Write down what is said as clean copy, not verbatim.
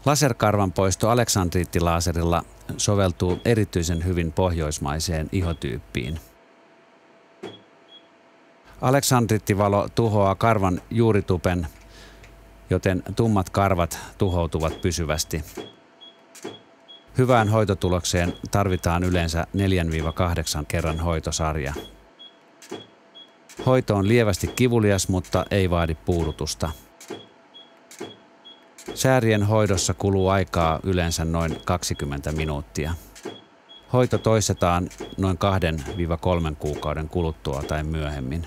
Laserkarvanpoisto aleksandriittilaaserilla soveltuu erityisen hyvin pohjoismaiseen ihotyyppiin. Aleksandriittivalo tuhoaa karvan juuritupen, joten tummat karvat tuhoutuvat pysyvästi. Hyvään hoitotulokseen tarvitaan yleensä 4-8 kerran hoitosarja. Hoito on lievästi kivulias, mutta ei vaadi puudutusta. Säärien hoidossa kuluu aikaa yleensä noin 20 minuuttia. Hoito toistetaan noin 2-3 kuukauden kuluttua tai myöhemmin.